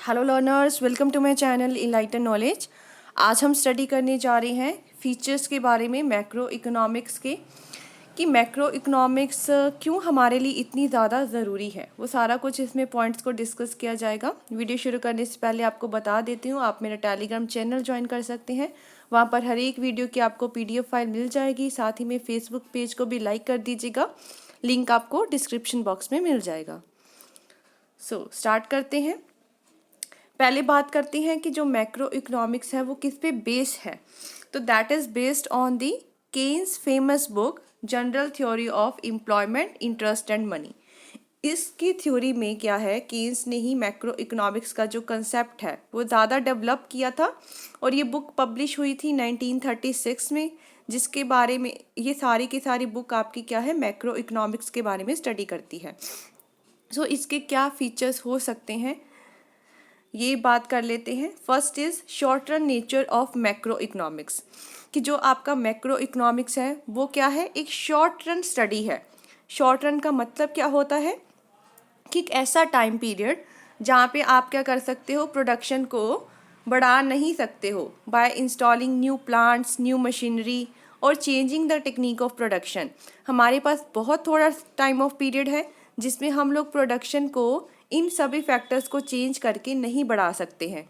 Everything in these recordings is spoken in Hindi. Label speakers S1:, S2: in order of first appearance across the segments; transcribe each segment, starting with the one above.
S1: Hello learners, welcome to my channel enlighten knowledge. आज हम स्टडी करने जा रहे हैं फीचर्स के बारे में मैक्रो इकोनॉमिक्स के, कि मैक्रो इकोनॉमिक्स क्यों हमारे लिए इतनी ज़्यादा ज़रूरी है। वो सारा कुछ इसमें पॉइंट्स को डिस्कस किया जाएगा। वीडियो शुरू करने से पहले आपको बता देती हूँ, आप मेरा टेलीग्राम चैनल ज्वाइन कर सकते हैं। वहाँ पर हर एक वीडियो की आपको PDF फाइल मिल जाएगी। साथ ही में फेसबुक पेज को भी लाइक कर दीजिएगा, लिंक आपको डिस्क्रिप्शन बॉक्स में मिल जाएगा। स्टार्ट करते हैं। पहले बात करते हैं कि जो मैक्रो इकोनॉमिक्स है वो किस पे बेस्ड है। तो that is based on the Keynes famous book General Theory of Employment, Interest and Money. इसकी थ्योरी में क्या है, केन्स ने ही मैक्रो इकोनॉमिक्स का जो कंसेप्ट है वो ज़्यादा डेवलप किया था। और ये बुक पब्लिश हुई थी 1936 में, जिसके बारे में ये सारी की सारी बुक आपकी क्या है, मैक्रो इकोनॉमिक्स के बारे में स्टडी करती है। इसके क्या फीचर्स हो सकते हैं ये बात कर लेते हैं। First is short run nature of macro economics, कि जो आपका मैक्रो इकोनॉमिक्स है वो क्या है, एक शॉर्ट रन स्टडी है। शॉर्ट रन का मतलब क्या होता है कि एक ऐसा टाइम पीरियड जहाँ पे आप क्या कर सकते हो, प्रोडक्शन को बढ़ा नहीं सकते हो by installing new plants, new machinery और changing the technique of production. हमारे पास बहुत थोड़ा टाइम ऑफ पीरियड है जिसमें हम लोग प्रोडक्शन को इन सभी फैक्टर्स को चेंज करके नहीं बढ़ा सकते हैं,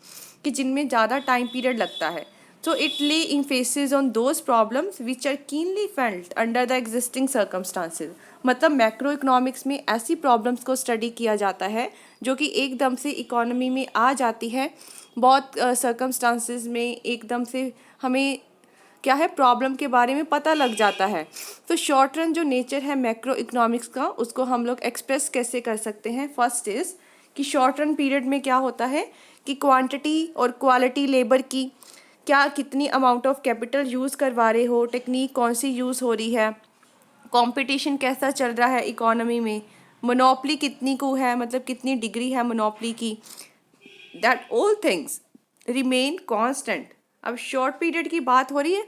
S1: कि जिनमें ज़्यादा टाइम पीरियड लगता है। So it lay emphasis on those problems which are keenly felt under the existing circumstances। मतलब मैक्रो इकोनॉमिक्स में ऐसी प्रॉब्लम्स को स्टडी किया जाता है जो कि एकदम से इकोनॉमी में आ जाती है, बहुत सर्कमस्टांसेस में एकदम से हमें क्या है, प्रॉब्लम के बारे में पता लग जाता है। तो शॉर्ट रन जो नेचर है मैक्रो इकोनॉमिक्स का, उसको हम लोग एक्सप्रेस कैसे कर सकते हैं। फर्स्ट इज़ कि शॉर्ट रन पीरियड में क्या होता है कि क्वांटिटी और क्वालिटी लेबर की, क्या कितनी अमाउंट ऑफ कैपिटल यूज़ करवा रहे हो, टेक्निक कौन सी यूज़ हो रही है, कंपटीशन कैसा चल रहा है इकोनॉमी में, मोनोपली कितनी को है, मतलब कितनी डिग्री है मोनोपली की, that all things remain constant. अब शॉर्ट पीरियड की बात हो रही है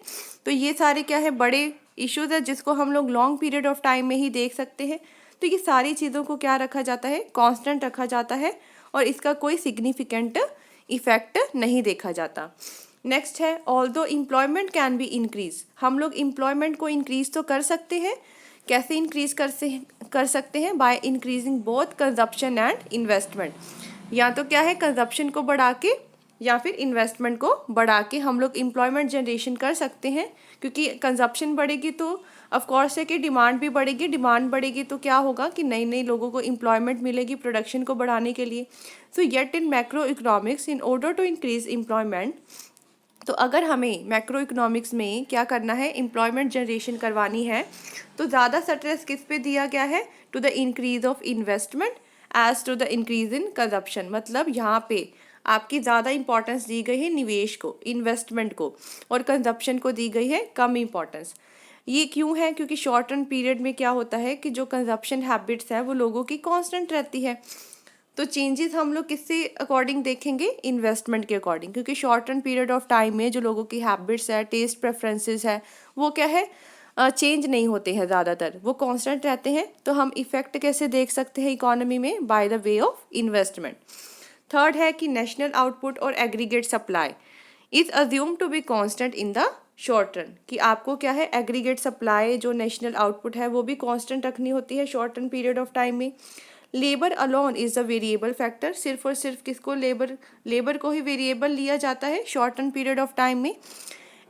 S1: तो ये सारे क्या है, बड़े इश्यूज है जिसको हम लोग लॉन्ग पीरियड ऑफ टाइम में ही देख सकते हैं। तो ये सारी चीज़ों को क्या रखा जाता है, कांस्टेंट रखा जाता है, और इसका कोई सिग्निफिकेंट इफेक्ट नहीं देखा जाता। नेक्स्ट है although employment can be increase. हम लोग एम्प्लॉयमेंट को इंक्रीज तो कर सकते हैं। कैसे इंक्रीज कर सकते हैं, by increasing both consumption and investment. या तो क्या है, कंजप्शन को बढ़ा के या फिर इन्वेस्टमेंट को बढ़ा के हम लोग एम्प्लॉयमेंट जनरेशन कर सकते हैं। क्योंकि कंजप्शन बढ़ेगी तो ऑफकोर्स है कि डिमांड भी बढ़ेगी, डिमांड बढ़ेगी तो क्या होगा कि नई नई लोगों को एम्प्लॉयमेंट मिलेगी प्रोडक्शन को बढ़ाने के लिए। So yet in macroeconomics in order to increase employment, तो अगर हमें मैक्रो इकोनॉमिक्स में क्या करना है, एम्प्लॉयमेंट जनरेशन करवानी है, तो ज़्यादा स्ट्रेस किस पे दिया गया है, to the increase of investment as to the increase in consumption. मतलब यहाँ पे आपकी ज़्यादा इंपॉर्टेंस दी गई है निवेश को, इन्वेस्टमेंट को, और कंजप्शन को दी गई है कम इंपॉर्टेंस। ये क्यों है, क्योंकि शॉर्ट रन पीरियड में क्या होता है कि जो कंजप्शन हैबिट्स है वो लोगों की कांस्टेंट रहती है। तो चेंजेस हम लोग किससे अकॉर्डिंग देखेंगे, इन्वेस्टमेंट के अकॉर्डिंग। क्योंकि short run period of time में जो लोगों की हैबिट्स है, टेस्ट प्रेफरेंसेस है, वो क्या है, चेंज नहीं होते हैं ज़्यादातर, वो कांस्टेंट रहते हैं। तो हम इफेक्ट कैसे देख सकते हैं इकोनॉमी में, by the way of investment. Third है कि नेशनल आउटपुट और aggregate supply is assume to be constant in the short run. कि आपको क्या है, एग्रीगेट सप्लाई जो नेशनल आउटपुट है वो भी कांस्टेंट रखनी होती है short run period of time में। Labour alone is a variable factor. सिर्फ और सिर्फ किसको, लेबर को ही वेरिएबल लिया जाता है short run period of time में।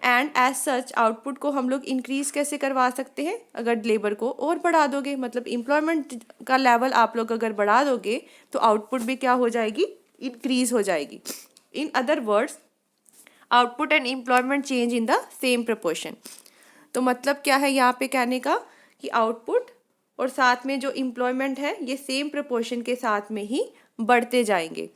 S1: एंड एज सच आउटपुट को हम लोग इंक्रीज कैसे करवा सकते हैं, अगर लेबर को और बढ़ा दोगे, मतलब एम्प्लॉयमेंट का लेवल आप लोग अगर बढ़ा दोगे तो आउटपुट भी क्या हो जाएगी, इंक्रीज हो जाएगी। In other words output and employment change in the same proportion. तो मतलब क्या है यहाँ पे कहने का, कि आउटपुट और साथ में जो एम्प्लॉयमेंट है ये सेम प्रपोर्शन के साथ में ही बढ़ते जाएंगे।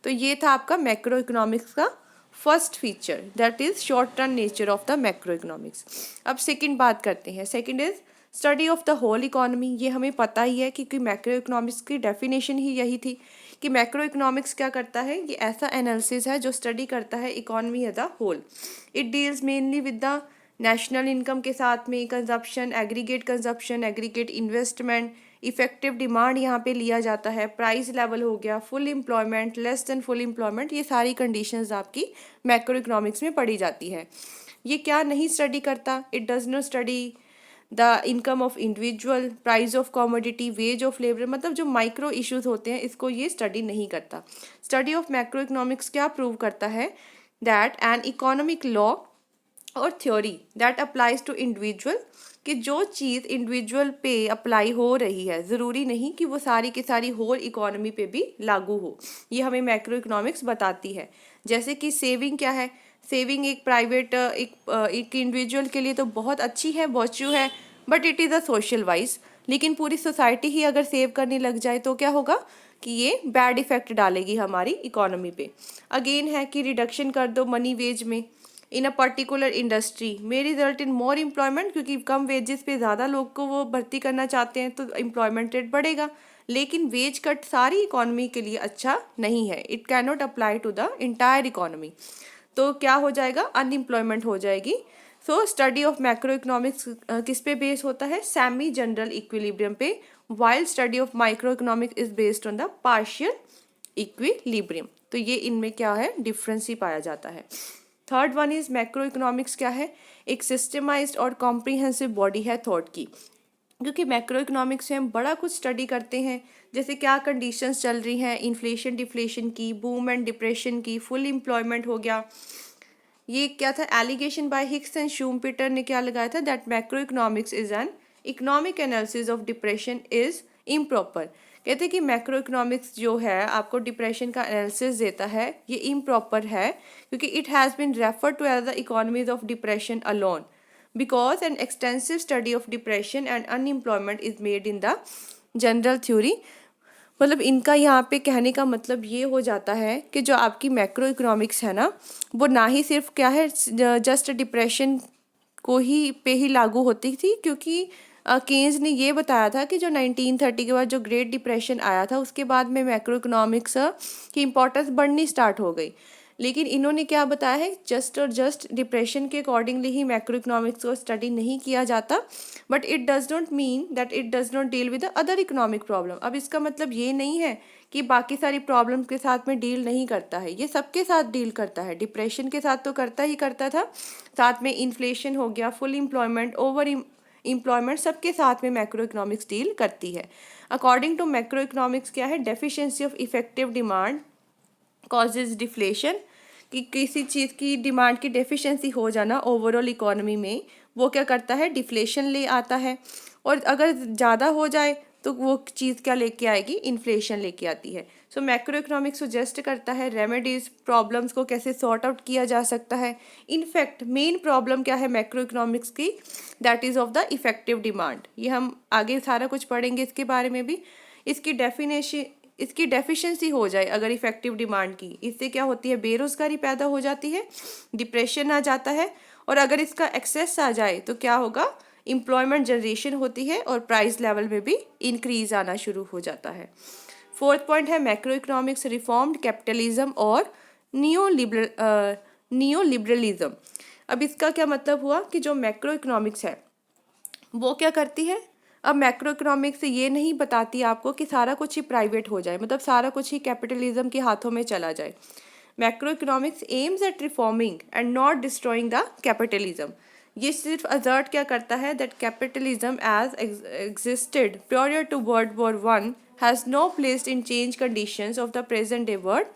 S1: तो ये था आपका मैक्रो इकोनॉमिक्स का first feature, that is short run nature of the macro economics. अब सेकंड बात करते हैं। Second is study of the whole economy. ये हमें पता ही है क्योंकि मैक्रो इकोनॉमिक्स की डेफिनेशन ही यही थी कि मैक्रो इकोनॉमिक्स क्या करता है, ये ऐसा एनालिसिस है जो स्टडी करता है economy as a whole. It deals mainly with the national income के साथ में consumption, aggregate investment, effective demand यहाँ पे लिया जाता है, प्राइस लेवल हो गया, full employment, less than full employment, ये सारी कंडीशंस आपकी मैक्रो इकोनॉमिक्स में पढ़ी जाती है। ये क्या नहीं स्टडी करता, it does not study the income of individual, price of commodity, ways of labour, मतलब जो माइक्रो इश्यूज होते हैं इसको ये स्टडी नहीं करता। स्टडी ऑफ मैक्रो इकोनॉमिक्स क्या प्रूव करता है, दैट एन इकोनॉमिक लॉ और theory that applies to individual, कि जो चीज़ इंडिविजुअल पे अप्लाई हो रही है ज़रूरी नहीं कि वो सारी की सारी होल इकोनॉमी पे भी लागू हो, ये हमें मैक्रो इकोनॉमिक्स बताती है। जैसे कि सेविंग क्या है, सेविंग एक प्राइवेट एक इंडिविजुअल के लिए तो बहुत अच्छी है, वर्च्यू है, but it is a social wise. लेकिन पूरी सोसाइटी ही अगर सेव करने लग जाए तो क्या होगा कि ये बैड इफेक्ट डालेगी हमारी इकोनॉमी पे। अगेन है कि रिडक्शन कर दो मनी वेज में in a particular industry may result in more employment, क्योंकि कम वेजेस पे ज़्यादा लोग को वो भर्ती करना चाहते हैं तो एम्प्लॉयमेंट रेट बढ़ेगा। लेकिन वेज कट सारी इकोनॉमी के लिए अच्छा नहीं है, it can not apply to the entire economy, तो क्या हो जाएगा, अनएम्प्लॉयमेंट हो जाएगी। So study of macro economics किस पे बेस होता है, सेमी जनरल इक्विलिब्रियम पे, while study of micro economics is based on the partial equilibrium. तो ये इनमें क्या है, डिफरेंस ही पाया जाता है। Third one is macro economics क्या है, एक सिस्टमाइज्ड और कॉम्प्रिहेंसिव बॉडी है थॉट की, क्योंकि मैक्रो इकोनॉमिक्स में हम बड़ा कुछ स्टडी करते हैं, जैसे क्या कंडीशंस चल रही हैं, इन्फ्लेशन डिफ्लेशन की, बूम एंड डिप्रेशन की, फुल एम्प्लॉयमेंट हो गया। ये क्या था, एलिगेशन बाय हिक्स एंड शूमपीटर ने क्या लगाया था, that macro economics is an economic analysis of depression is improper. कहते हैं कि मैक्रो इकोनॉमिक्स जो है आपको डिप्रेशन का एनालिसिस देता है, ये इम्प्रॉपर है, क्योंकि it has been referred to as the economies of depression alone, because an extensive study of depression and unemployment is made in the general theory। मतलब इनका यहाँ पे कहने का मतलब ये हो जाता है कि जो आपकी मैक्रो इकोनॉमिक्स है ना, वो ना ही सिर्फ क्या है जस्ट डिप्रेशन को ही पे ही लागू होती थी, क्योंकि केन्स ने ये बताया था कि जो 1930 के बाद जो ग्रेट डिप्रेशन आया था उसके बाद में मैक्रो इकोनॉमिक्स की इम्पोर्टेंस बढ़नी स्टार्ट हो गई। लेकिन इन्होंने क्या बताया है, जस्ट और जस्ट डिप्रेशन के अकॉर्डिंगली ही मैक्रो इकोनॉमिक्स को स्टडी नहीं किया जाता, but it does not mean that it does not deal with the other economic problem. अब इसका मतलब ये नहीं है कि बाकी सारी प्रॉब्लम के साथ में डील नहीं करता है, ये सबके साथ डील करता है, डिप्रेशन के साथ तो करता ही करता था, साथ में इन्फ्लेशन हो गया, फुल एम्प्लॉयमेंट, ओवर एम्प्लॉयमेंट, सबके साथ में मैक्रो इकोनॉमिक्स डील करती है। अकॉर्डिंग टू मैक्रो इकोनॉमिक्स क्या है, deficiency of effective demand causes deflation, कि किसी चीज़ की डिमांड की डेफिशिएंसी हो जाना ओवरऑल इकोनॉमी में वो क्या करता है, डिफ्लेशन ले आता है, और अगर ज़्यादा हो जाए तो वो चीज़ क्या लेके आएगी, इन्फ्लेशन लेके आती है। सो मैक्रो इकोनॉमिक्स सजेस्ट करता है रेमेडीज, प्रॉब्लम्स को कैसे सॉर्ट आउट किया जा सकता है। इनफैक्ट मेन प्रॉब्लम क्या है मैक्रो इकोनॉमिक्स की, that is of the effective demand. ये हम आगे सारा कुछ पढ़ेंगे इसके बारे में भी। इसकी डेफिशिएंसी हो जाए अगर इफेक्टिव डिमांड की, इससे क्या होती है, बेरोजगारी पैदा हो जाती है, डिप्रेशन आ जाता है, और अगर इसका एक्सेस आ जाए तो क्या होगा, एम्प्लॉयमेंट जनरेशन होती है और प्राइस लेवल में भी इंक्रीज आना शुरू हो जाता है। फोर्थ पॉइंट है मैक्रो इकोनॉमिक्स रिफॉर्म्ड कैपिटलिज्म और नियो लिबरलिज्म। अब इसका क्या मतलब हुआ कि जो मैक्रो इकोनॉमिक्स है वो क्या करती है, अब मैक्रो इकोनॉमिक्स ये नहीं बताती आपको कि सारा कुछ ही प्राइवेट हो जाए, मतलब सारा कुछ ही कैपिटलिज्म के हाथों में चला जाए। Macro economics aims at reforming and not destroying the capitalism. ये सिर्फ अजर्ट क्या करता है, that capitalism as existed prior to world war I has no place in change conditions of the present day world.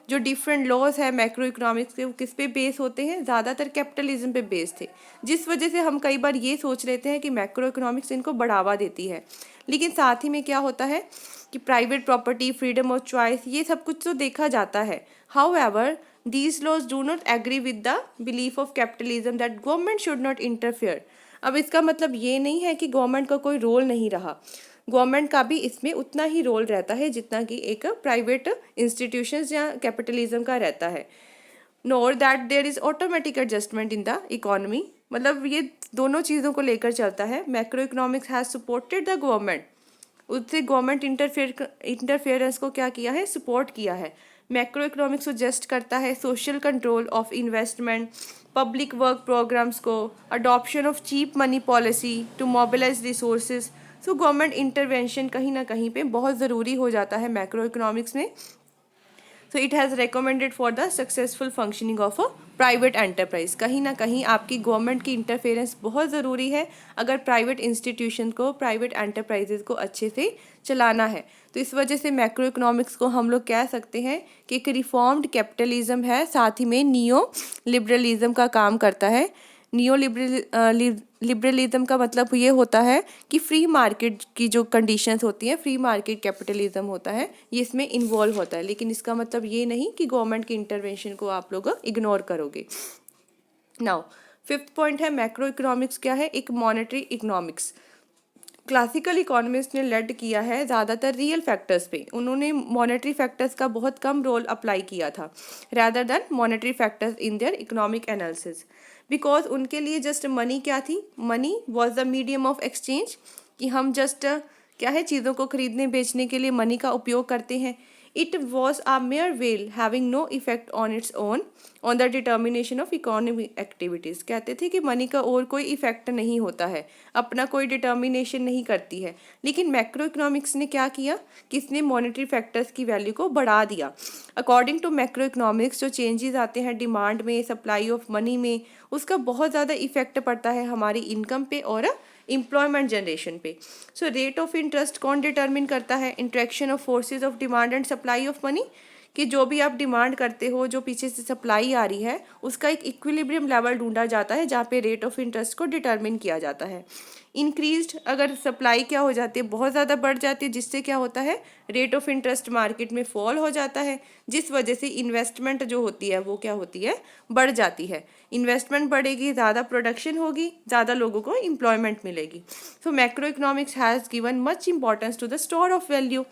S1: जो डिफरेंट लॉज है मैक्रो इकोनॉमिक्स के, वो किस पे बेस होते हैं, ज़्यादातर कैपिटलिज्म पे बेस थे, जिस वजह से हम कई बार ये सोच लेते हैं कि मैक्रो इकोनॉमिक्स इनको बढ़ावा देती है। लेकिन साथ ही में क्या होता है कि private property, freedom of choice, ये सब कुछ तो देखा जाता है। However these laws do not agree with the belief of capitalism that government should not interfere. अब इसका मतलब ये नहीं है कि गवर्नमेंट का कोई रोल नहीं रहा, गवर्नमेंट का भी इसमें उतना ही रोल रहता है जितना कि एक प्राइवेट इंस्टीट्यूशंस या कैपिटलिज्म का रहता है। Nor that there is automatic adjustment in the economy, मतलब ये दोनों चीज़ों को लेकर चलता है। Macro economics has supported the government, उससे गवर्नमेंट इंटरफेरेंस को क्या किया है, सपोर्ट किया है। मैक्रो इकोनॉमिक्स सजेस्ट करता है social control of investment, public work programmes को, adoption of cheap money policy to mobilise resources so government intervention कहीं ना कहीं पे बहुत ज़रूरी हो जाता है मैक्रो इकोनॉमिक्स में। So it has recommended for the successful functioning of a private enterprise. कहीं ना कहीं आपकी गवर्नमेंट की इंटरफेरेंस बहुत ज़रूरी है अगर प्राइवेट इंस्टीट्यूशन को, प्राइवेट एंटरप्राइजेज को अच्छे से चलाना है। तो इस वजह से मैक्रो इकोनॉमिक्स को हम लोग कह सकते हैं कि एक रिफॉर्म्ड कैपिटलिज्म है, साथ ही में नियो लिबरलिज्म का काम करता है। नियो लिबरलिज्म का मतलब ये होता है कि फ्री मार्केट की जो कंडीशंस होती हैं, फ्री मार्केट कैपिटलिज्म होता है, ये इसमें इन्वॉल्व होता है। लेकिन इसका मतलब ये नहीं कि गवर्नमेंट की इंटरवेंशन को आप लोग इग्नोर करोगे। नाउ फिफ्थ पॉइंट है मैक्रो इकोनॉमिक्स क्या है, एक मॉनेटरी इकोनॉमिक्स। क्लासिकल इकोनॉमिस्ट ने लेड किया है ज़्यादातर रियल फैक्टर्स पे, उन्होंने मॉनेटरी फैक्टर्स का बहुत कम रोल अप्लाई किया था rather than monetary factors in their economic analysis. Because उनके लिए जस्ट मनी क्या थी, money was the medium of exchange, कि हम जस्ट क्या है चीज़ों को खरीदने बेचने के लिए मनी का उपयोग करते हैं। It was a mere whale having no effect on its own on the determination of economic activities। कहते थे कि मनी का और कोई इफेक्ट नहीं होता है, अपना कोई डिटर्मिनेशन नहीं करती है। लेकिन मैक्रो इकोनॉमिक्स ने क्या किया कि इसने मॉनेटरी फैक्टर्स की वैल्यू को बढ़ा दिया। अकॉर्डिंग टू मैक्रो इकोनॉमिक्स जो चेंजेस आते हैं डिमांड में, सप्लाई ऑफ मनी में, उसका बहुत ज़्यादा इफेक्ट पड़ता है हमारी इनकम पे और एम्प्लॉयमेंट जनरेशन पे। सो रेट ऑफ इंटरेस्ट कौन डिटरमिन करता है, interaction of forces of demand and supply of money, कि जो भी आप डिमांड करते हो, जो पीछे से सप्लाई आ रही है, उसका एक इक्विलिब्रियम लेवल ढूंढा जाता है जहाँ पे रेट ऑफ इंटरेस्ट को डिटरमिन किया जाता है। इंक्रीज्ड अगर सप्लाई क्या हो जाती है, बहुत ज़्यादा बढ़ जाती है, जिससे क्या होता है रेट ऑफ इंटरेस्ट मार्केट में फॉल हो जाता है, जिस वजह से इन्वेस्टमेंट जो होती है वो क्या होती है, बढ़ जाती है। इन्वेस्टमेंट बढ़ेगी, ज़्यादा प्रोडक्शन होगी, ज़्यादा लोगों को एम्प्लॉयमेंट मिलेगी। So macro economics has given much importance to the store of value.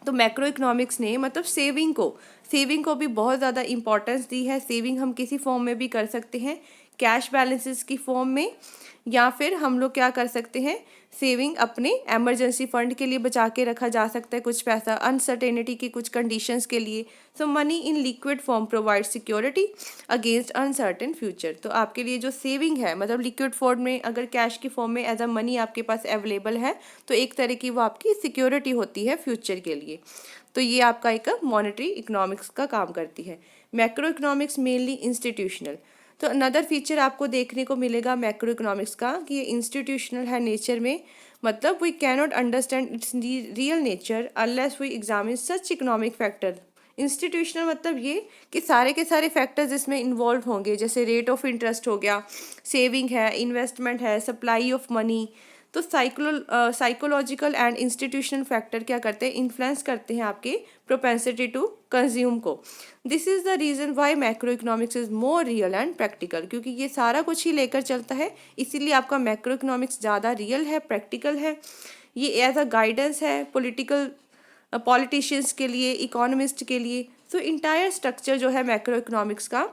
S1: तो मैक्रो इकोनॉमिक्स ने मतलब सेविंग को भी बहुत ज़्यादा इंपॉर्टेंस दी है। सेविंग हम किसी फॉर्म में भी कर सकते हैं, कैश बैलेंसेस की फॉर्म में, या फिर हम लोग क्या कर सकते हैं, सेविंग अपने एमरजेंसी फंड के लिए बचा के रखा जा सकता है कुछ पैसा, अनसर्टेनिटी की कुछ कंडीशंस के लिए। So money in liquid form provide security against uncertain future. तो आपके लिए जो सेविंग है मतलब लिक्विड फॉर्म में, अगर कैश की फॉर्म में एज अ मनी आपके पास अवेलेबल है, तो एक तरह की वो आपकी सिक्योरिटी होती है फ्यूचर के लिए। तो ये आपका एक मॉनेटरी इकोनॉमिक्स का काम करती है। Macro economics mainly institutional. तो अनदर फीचर आपको देखने को मिलेगा मैक्रो इकोनॉमिक्स का कि ये इंस्टीट्यूशनल है नेचर में, मतलब we can not understand its real nature unless we examine such economic factor. Institutional मतलब ये कि सारे के सारे फैक्टर्स इसमें इन्वॉल्व होंगे, जैसे रेट ऑफ इंटरेस्ट हो गया, सेविंग है, इन्वेस्टमेंट है, सप्लाई ऑफ मनी। तो साइकोलॉजिकल एंड इंस्टीट्यूशनल फैक्टर क्या करते हैं, इन्फ्लुएंस करते हैं आपके प्रोपेंसिटी टू कंज्यूम को। This is the reason why macro economics is more real and practical, क्योंकि ये सारा कुछ ही लेकर चलता है, इसीलिए आपका मैक्रो इकोनॉमिक्स ज़्यादा रियल है, प्रैक्टिकल है। ये एज अ गाइडेंस है पॉलिटिशियंस के लिए, इकोनॉमिस्ट के लिए। सो इंटायर स्ट्रक्चर जो है मैक्रो इकोनॉमिक्स का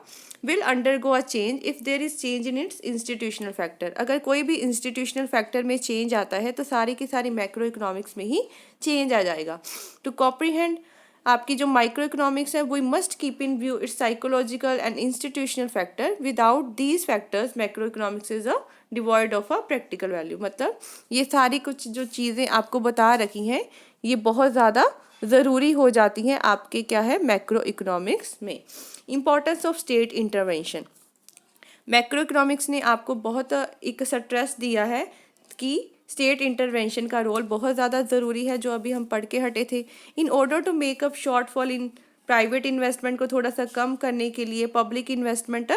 S1: will undergo a change if there is change in its institutional factor. अगर कोई भी इंस्टीट्यूशनल फैक्टर में चेंज आता है तो सारी की सारी मैक्रो इकोनॉमिक्स में ही चेंज आ जाएगा। टू कॉम्प्रीहेंड आपकी जो माइक्रो इकोनॉमिक्स है, we must keep in view its psychological and institutional factor. Without these factors macro economics is a devoid of a practical value. मतलब ये सारी कुछ जो चीज़ें आपको बता रखी हैं ये बहुत ज़्यादा ज़रूरी हो जाती हैं आपके क्या है मैक्रो इकोनॉमिक्स में। Importance of state intervention. Macro economics ने आपको बहुत एक स्ट्रेस दिया है कि स्टेट इंटरवेंशन का रोल बहुत ज़्यादा ज़रूरी है, जो अभी हम पढ़ के हटे थे। In order to make up shortfall in private investment को थोड़ा सा कम करने के लिए पब्लिक इन्वेस्टमेंट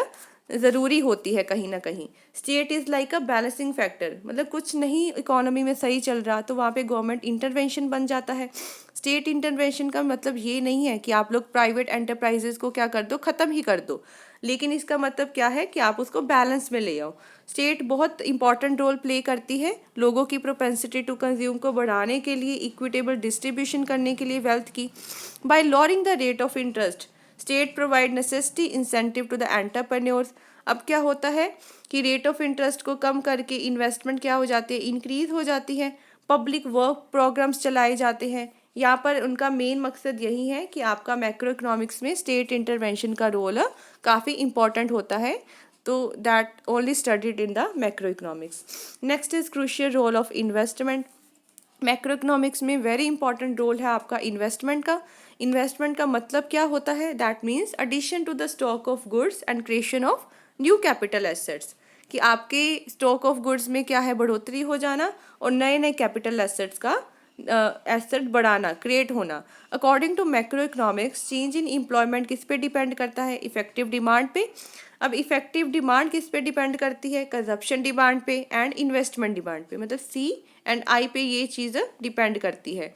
S1: ज़रूरी होती है कहीं ना कहीं। State is like a balancing factor, मतलब कुछ नहीं इकोनॉमी में सही चल रहा तो वहाँ पे गवर्नमेंट इंटरवेंशन बन जाता है। स्टेट इंटरवेंशन का मतलब ये नहीं है कि आप लोग प्राइवेट एंटरप्राइजेज को क्या कर दो, ख़त्म ही कर दो, लेकिन इसका मतलब क्या है कि आप उसको बैलेंस में ले आओ। स्टेट बहुत इंपॉर्टेंट रोल प्ले करती है लोगों की प्रोपेंसिटी टू कंज्यूम को बढ़ाने के लिए, इक्विटेबल डिस्ट्रीब्यूशन करने के लिए वेल्थ की। By lowering the rate of interest state provide necessity incentive to the entrepreneurs. अब क्या होता है कि रेट ऑफ इंटरेस्ट को कम करके इन्वेस्टमेंट क्या हो जाती है, इंक्रीज हो जाती है, पब्लिक वर्क प्रोग्राम्स चलाए जाते हैं। यहाँ पर उनका मेन मकसद यही है कि आपका मैक्रो इकोनॉमिक्स में स्टेट इंटरवेंशन का रोल काफ़ी इंपॉर्टेंट होता है, तो that only studied in the macro economics. Next is crucial role of investment. Macro economics में वेरी इंपॉर्टेंट रोल है आपका इन्वेस्टमेंट का। इन्वेस्टमेंट का मतलब क्या होता है? That means addition to the stock of goods and creation of new capital assets, कि आपके स्टॉक ऑफ गुड्स में क्या है, बढ़ोतरी हो जाना और नए नए कैपिटल एसेट्स का एसेट बढ़ाना, क्रिएट होना। According to macro economics, change in employment किस पे डिपेंड करता है? इफेक्टिव डिमांड पे। अब इफेक्टिव डिमांड किस पे डिपेंड करती है? कंजप्शन डिमांड पे एंड इन्वेस्टमेंट डिमांड पे, मतलब सी एंड आई पे ये चीज़ डिपेंड करती है।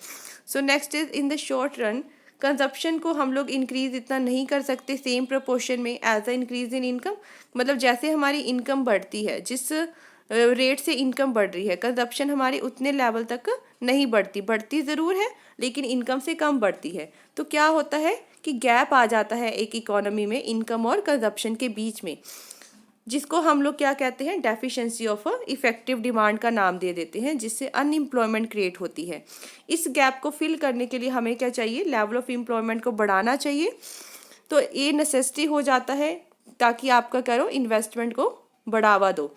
S1: So next is in the short run, consumption को हम लोग इंक्रीज इतना नहीं कर सकते सेम प्रोपोर्शन में as a increase in income. मतलब जैसे हमारी इनकम बढ़ती है, जिस रेट से इनकम बढ़ रही है, कंजप्शन हमारी उतने लेवल तक नहीं बढ़ती, बढ़ती ज़रूर है लेकिन इनकम से कम बढ़ती है। तो क्या होता है कि गैप आ जाता है एक इकोनॉमी में इनकम और कंजप्शन के बीच में, जिसको हम लोग क्या कहते हैं? डेफिशिएंसी ऑफ इफेक्टिव डिमांड का नाम दे देते हैं, जिससे अनएम्प्लॉयमेंट क्रिएट होती है। इस गैप को फिल करने के लिए हमें क्या चाहिए? लेवल ऑफ एम्प्लॉयमेंट को बढ़ाना चाहिए। तो ये नेसेसिटी हो जाता है ताकि आपका करो इन्वेस्टमेंट को बढ़ावा दो।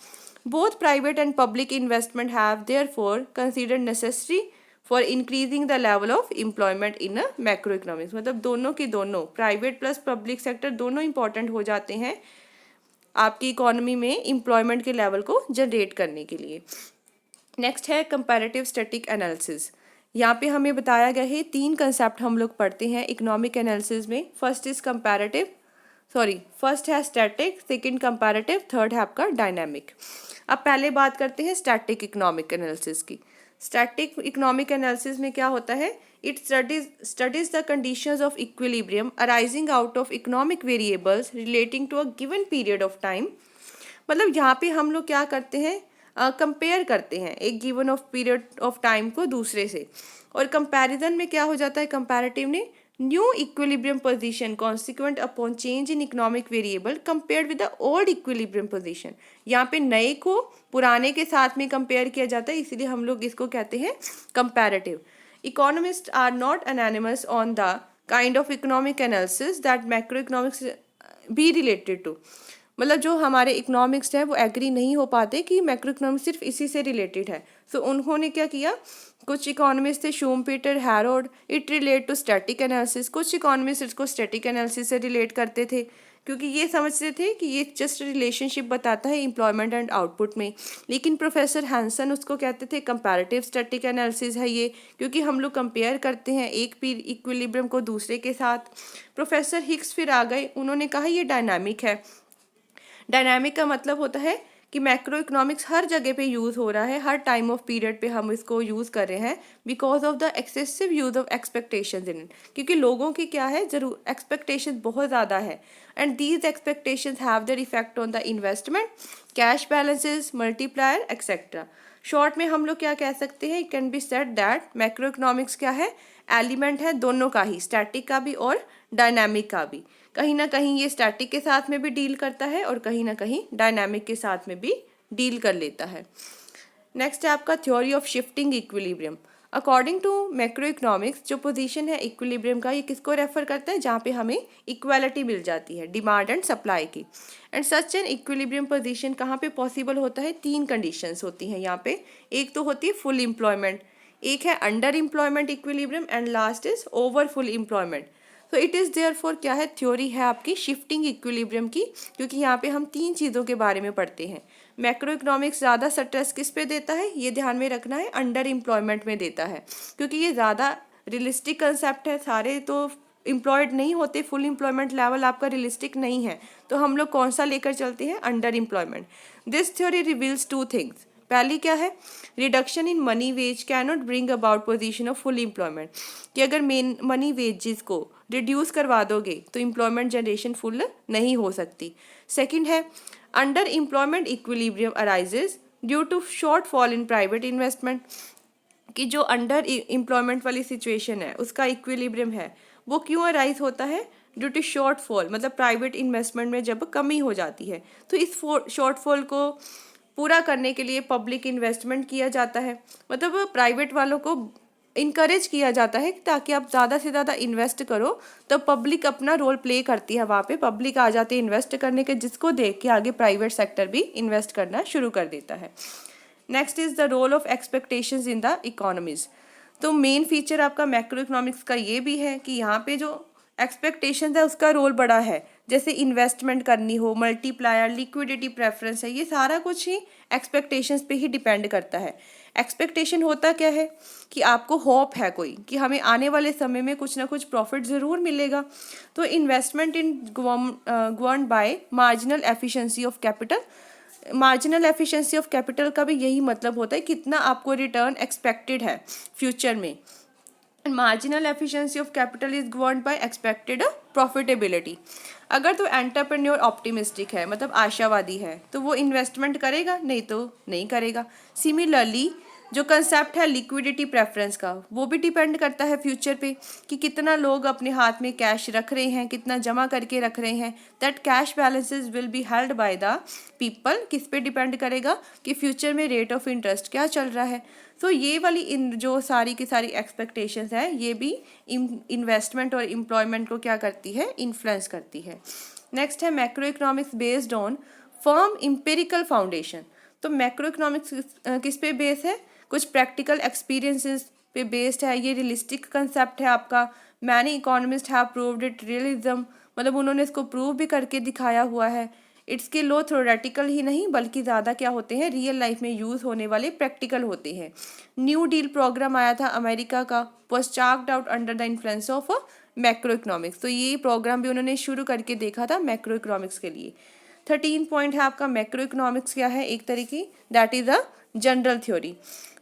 S1: Both private and public investment have therefore considered necessary for increasing the level of employment in a macro economics. मतलब दोनों के दोनों, प्राइवेट प्लस पब्लिक सेक्टर, दोनों इंपॉर्टेंट हो जाते हैं आपकी इकोनॉमी में एम्प्लॉयमेंट के लेवल को जनरेट करने के लिए। नेक्स्ट है कंपैरेटिव स्टैटिक एनालिसिस। यहाँ पे हमें बताया गया है 3 कंसेप्ट हम लोग पढ़ते हैं इकोनॉमिक एनालिसिस में। फर्स्ट है स्टैटिक, सेकंड कंपैरेटिव, थर्ड है आपका डायनामिक। अब पहले बात करते हैं स्टैटिक इकोनॉमिक एनालिसिस की। स्टैटिक इकोनॉमिक एनालिसिस में क्या होता है? It studies the conditions of equilibrium arising out of economic variables relating to a given period of time. मतलब यहाँ पे हम लोग क्या करते हैं? कंपेयर करते हैं एक given of period of time को दूसरे से। और कंपैरिजन में क्या हो जाता है? Comparatively new equilibrium position consequent upon change in economic variable compared with the old equilibrium position. यहाँ पे नए को पुराने के साथ में कंपेयर किया जाता है, इसलिए हम लोग इसको कहते हैं comparative. Economists are not unanimous on the kind of economic analysis that macro economics be related to. मतलब जो हमारे इकोनॉमिक्स है वो एग्री नहीं हो पाते कि मैक्रो इकोनॉमिक्स सिर्फ इसी से रिलेटेड है। सो उन्होंने क्या किया? कुछ इकोनॉमिस्ट थे, Schumpeter, Harold, it relate to static analysis. कुछ इकोनॉमिस्ट इसको स्टैटिक एनालिसिस से रिलेट करते थे क्योंकि ये समझते थे कि ये जस्ट रिलेशनशिप बताता है एम्प्लॉयमेंट एंड आउटपुट में। लेकिन प्रोफेसर हैंसन उसको कहते थे कंपैरेटिव स्टैटिक एनालिसिस है ये, क्योंकि हम लोग कंपेयर करते हैं एक इक्विलिब्रियम को दूसरे के साथ। प्रोफेसर हिक्स फिर आ गए, उन्होंने कहा ये डायनामिक है। डायनामिक का मतलब होता है कि मैक्रो इकोनॉमिक्स हर जगह पे यूज़ हो रहा है, हर टाइम ऑफ पीरियड पे हम इसको यूज़ कर रहे हैं because of the excessive use of expectations in it. क्योंकि लोगों की क्या है, जरूर एक्सपेक्टेशन बहुत ज़्यादा है and these expectations have their effect on the investment, cash balances, multiplier etcetera. Short में हम लोग क्या कह सकते हैं? It can be said that macro economics क्या है? एलिमेंट है दोनों का ही, स्टैटिक का भी और डायनामिक का भी। कहीं ना कहीं ये स्टैटिक के साथ में भी डील करता है और कहीं ना कहीं डायनामिक के साथ में भी डील कर लेता है। नेक्स्ट है आपका theory of shifting equilibrium. According to macro economics, जो पोजीशन है इक्विलिब्रियम का, ये किसको रेफर करता है? जहाँ पे हमें इक्वालिटी मिल जाती है डिमांड एंड सप्लाई की। And such an equilibrium position कहाँ पे पॉसिबल होता है? 3 कंडीशंस होती हैं यहाँ पे। एक तो होती है फुल एम्प्लॉयमेंट, एक है under employment equilibrium and last is over full employment. तो इट इज़ देयर फॉर क्या है? थ्योरी है आपकी शिफ्टिंग इक्विलिब्रियम की, क्योंकि यहाँ पे हम 3 चीज़ों के बारे में पढ़ते हैं। मैक्रो इकोनॉमिक्स ज़्यादा स्ट्रेस किस पे देता है? ये ध्यान में रखना है, अंडर एम्प्लॉयमेंट में देता है, क्योंकि ये ज़्यादा रियलिस्टिक कंसेप्ट है। सारे तो एम्प्लॉयड नहीं होते, फुल एम्प्लॉयमेंट लेवल आपका रियलिस्टिक नहीं है, तो हम लोग कौन सा लेकर चलते हैं? Under employment. This theory reveals 2 things. पहली क्या है? Reduction in money veg can not bring about position of full employment, कि अगर मेन मनी वेजेस को रिड्यूस करवा दोगे तो एम्प्लॉयमेंट जनरेशन फुल नहीं हो सकती। सेकंड है under employment equilibrium arises due to short fall in private investment, कि जो अंडर एम्प्लॉयमेंट वाली सिचुएशन है उसका इक्विलिब्रियम है वो क्यों अराइज होता है? ड्यू टू शॉर्ट फॉल, मतलब प्राइवेट इन्वेस्टमेंट में जब कमी हो जाती है। तो इस शॉर्ट फॉल को पूरा करने के लिए पब्लिक इन्वेस्टमेंट किया जाता है, मतलब प्राइवेट वालों को इनकरेज किया जाता है ताकि आप ज़्यादा से ज़्यादा इन्वेस्ट करो। तो पब्लिक अपना रोल प्ले करती है, वहाँ पे पब्लिक आ जाती है इन्वेस्ट करने के, जिसको देख के आगे प्राइवेट सेक्टर भी इन्वेस्ट करना शुरू कर देता है। Next is the role of expectations in the economies. तो मेन फीचर आपका मैक्रो इकोनॉमिक्स का ये भी है कि यहाँ पे जो एक्सपेक्टेशंस है उसका रोल बड़ा है। जैसे इन्वेस्टमेंट करनी हो, मल्टीप्लायर, लिक्विडिटी प्रेफरेंस है, ये सारा कुछ ही एक्सपेक्टेशंस पे ही डिपेंड करता है। एक्सपेक्टेशन होता क्या है कि आपको होप है कोई कि हमें आने वाले समय में कुछ ना कुछ प्रॉफिट ज़रूर मिलेगा। तो investment in govern by marginal efficiency of capital. Marginal efficiency of capital का भी यही मतलब होता है कितना आपको रिटर्न एक्सपेक्टेड है फ्यूचर में। Marginal efficiency of capital is governed bye expected profitability. अगर तो एंटरप्रेन्योर ऑप्टिमिस्टिक है, मतलब आशावादी है, तो वो इन्वेस्टमेंट करेगा, नहीं तो नहीं करेगा। सिमिलरली जो कंसेप्ट है लिक्विडिटी प्रेफरेंस का, वो भी डिपेंड करता है फ्यूचर पे कि कितना लोग अपने हाथ में कैश रख रहे हैं, कितना जमा करके रख रहे हैं। That cash balances will be held by the people. किस पे डिपेंड करेगा कि फ्यूचर में रेट ऑफ इंटरेस्ट क्या चल रहा है। तो ये वाली इन जो सारी की सारी एक्सपेक्टेशंस है, ये भी इन्वेस्टमेंट और एम्प्लॉयमेंट को क्या करती है, इन्फ्लुएंस करती है। नेक्स्ट है macro economics based on firm empirical foundation. तो मैक्रो इकोनॉमिक्स किस पे बेस है, कुछ प्रैक्टिकल एक्सपीरियंसेस पे बेस्ड है। ये रियलिस्टिक कंसेप्ट है आपका। Many economist have proved it realism, मतलब उन्होंने इसको प्रूव भी करके दिखाया हुआ है। इसके लो थ्योरेटिकल ही नहीं बल्कि ज़्यादा क्या होते हैं, रियल लाइफ में यूज़ होने वाले प्रैक्टिकल होते हैं। न्यू डील प्रोग्राम आया था अमेरिका का, was chalked out under the influence of macro economics. तो ये प्रोग्राम भी उन्होंने शुरू करके देखा था मैक्रो इकोनॉमिक्स के लिए। 13 पॉइंट है आपका मैक्रो इकोनॉमिक्स क्या है, एक तरीके that is a general theory.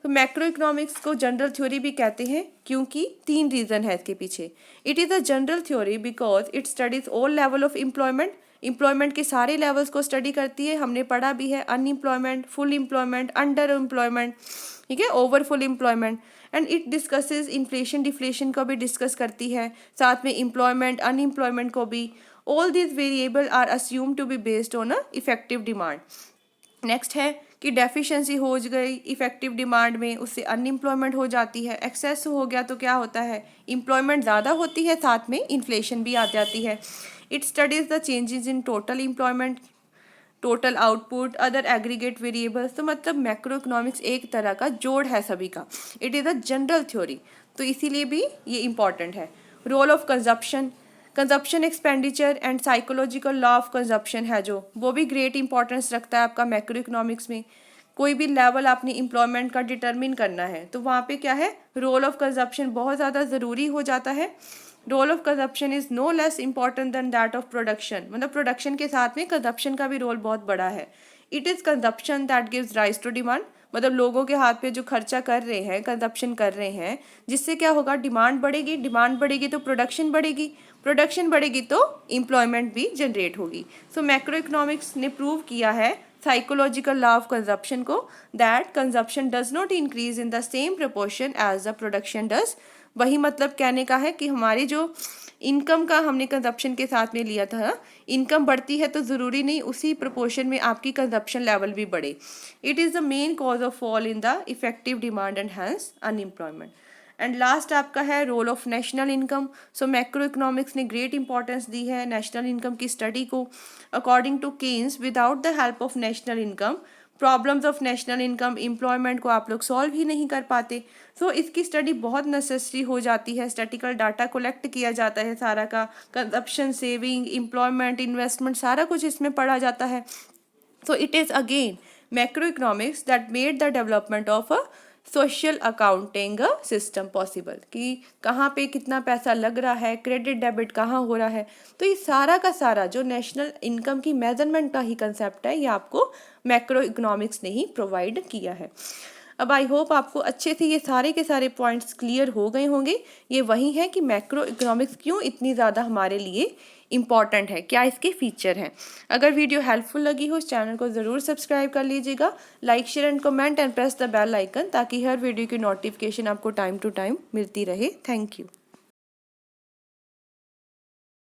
S1: तो मैक्रो इकोनॉमिक्स को जनरल थ्योरी भी कहते हैं क्योंकि 3 रीज़न है इसके पीछे। It is a general theory because it studies all level of employment. Employment के सारे लेवल्स को स्टडी करती है। हमने पढ़ा भी है unemployment, full employment, under employment, ठीक है, over full employment. And it discusses inflation deflation को भी डिस्कस करती है, साथ में एम्प्लॉयमेंट अनएम्प्लॉयमेंट को भी। All this variable are assume to be based on a effective demand. Next है कि डेफिशिएंसी हो गई इफेक्टिव डिमांड में, उससे अनएम्प्लॉयमेंट हो जाती है। एक्सेस हो गया तो क्या होता है, एम्प्लॉयमेंट ज़्यादा होती है, साथ में इन्फ्लेशन भी आ जाती है। It studies the changes in total employment, total output, other aggregate variables. तो मतलब मैक्रो इकोनॉमिक्स एक तरह का जोड़ है सभी का। It is a general theory, तो इसीलिए भी ये इम्पॉर्टेंट है। Role of consumption, consumption expenditure and psychological law of consumption है जो, वो भी ग्रेट इंपॉर्टेंस रखता है आपका मैक्रो इकोनॉमिक्स में। कोई भी लेवल आपने एम्प्लॉयमेंट का डिटरमिन करना है तो वहाँ पे क्या है, रोल ऑफ कंजप्शन बहुत ज़्यादा ज़रूरी हो जाता है। Role of consumption is no less important than that of production, मतलब प्रोडक्शन के साथ में कंजप्शन का भी रोल बहुत बड़ा है। It is consumption that gives rise to demand, मतलब लोगों के हाथ पे जो खर्चा कर रहे हैं, कंजप्शन कर रहे हैं, जिससे क्या होगा, डिमांड बढ़ेगी, डिमांड बढ़ेगी तो प्रोडक्शन बढ़ेगी, प्रोडक्शन बढ़ेगी तो एम्प्लॉयमेंट भी जनरेट होगी। सो मैक्रो इकोनॉमिक्स ने प्रूव किया है साइकोलॉजिकल लॉ ऑफ कंजप्शन को, that consumption does not increase in the same proportion as the production does. वही मतलब कहने का है कि हमारी जो इनकम का हमने कंजप्शन के साथ में लिया था, इनकम बढ़ती है तो ज़रूरी नहीं उसी प्रोपोर्शन में आपकी कंजप्शन लेवल भी बढ़े। It is the main cause of fall in the effective demand and hence unemployment. And last आपका है role of national income. So macro economics ने ग्रेट इंपॉर्टेंस दी है नेशनल इनकम की स्टडी को। According to Keynes, without the help of national income, problems of national income employment को आप लोग सॉल्व ही नहीं कर पाते। सो इसकी स्टडी बहुत नेसेसरी हो जाती है। स्टैटिकल डाटा कलेक्ट किया जाता है सारा का, कंजप्शन, सेविंग, एम्प्लॉयमेंट, इन्वेस्टमेंट, सारा कुछ इसमें पढ़ा जाता है। So it is again macro economics that made the development of a social accounting system possible, कि कहाँ पे कितना पैसा लग रहा है, क्रेडिट डेबिट कहाँ हो रहा है। तो ये सारा का सारा जो नेशनल इनकम की मेजरमेंट का ही कंसेप्ट है, ये आपको मैक्रो इकोनॉमिक्स ने ही प्रोवाइड किया है। अब आई होप आपको अच्छे से ये सारे के सारे पॉइंट्स क्लियर हो गए होंगे। ये वही है कि मैक्रो इकोनॉमिक्स क्यों इतनी ज़्यादा हमारे लिए इम्पॉर्टेंट है, क्या इसके फीचर हैं। अगर वीडियो हेल्पफुल लगी हो, इस चैनल को ज़रूर सब्सक्राइब कर लीजिएगा, like share and comment and press the bell icon, ताकि हर वीडियो की नोटिफिकेशन आपको टाइम टू टाइम मिलती रहे। Thank you.